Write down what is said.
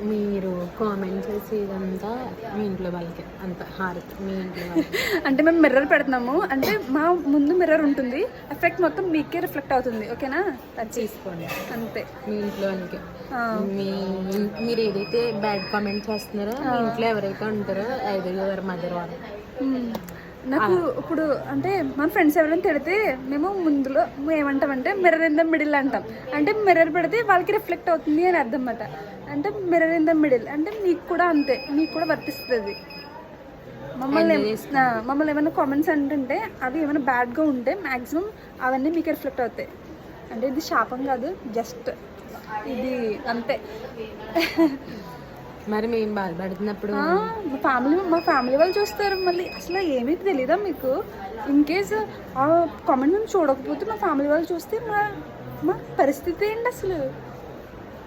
మీరు కామెంట్ చేసి ఇదంతా మీ ఇంట్లో వాళ్ళకి అంత హారతి మీ ఇంట్లో వాళ్ళకి. అంటే మేము మిర్రర్ పెడుతున్నాము, అంటే మా ముందు మిర్రర్ ఉంటుంది, ఎఫెక్ట్ మొత్తం మీకే రిఫ్లెక్ట్ అవుతుంది. ఓకేనా, అది తీసుకోండి అంతే. మీ ఇంట్లో వాళ్ళకి మీరు ఏదైతే బ్యాడ్ కామెంట్ చేస్తున్నారో మీ ఇంట్లో ఎవరైతే ఉంటారో ఎవరి మదర్ వాళ్ళు. నాకు ఇప్పుడు అంటే మన ఫ్రెండ్స్ ఎవరైనా తిడితే మేము ముందులో ఏమంటామంటే మిర్రర్ ఇన్ ద మిడిల్ అంటాం. అంటే మిర్రర్ పెడితే వాళ్ళకి రిఫ్లెక్ట్ అవుతుంది అని అర్థం అన్నమాట. అంటే మిర్రర్ ఇన్ ద మిడిల్ అంటే మీకు కూడా అంతే, మీకు కూడా వర్తిస్తుంది. మమ్మల్ని ఏమైనా కామెంట్స్ అంటుంటే అవి ఏమైనా బ్యాడ్గా ఉంటే మ్యాక్సిమం అవన్నీ మీకు రిఫ్లెక్ట్ అవుతాయి. అంటే ఇది శాపం కాదు, జస్ట్ ఇది అంతే. మరి మేము బాధపడుతున్నప్పుడు మా ఫ్యామిలీ వాళ్ళు చూస్తారు. మళ్ళీ అసలు ఏమీ తెలీదా మీకు? ఇన్ కేస్ ఆ కామెంట్ మేము చూడకపోతే మా ఫ్యామిలీ వాళ్ళు చూస్తే మా పరిస్థితి ఏంటి అసలు?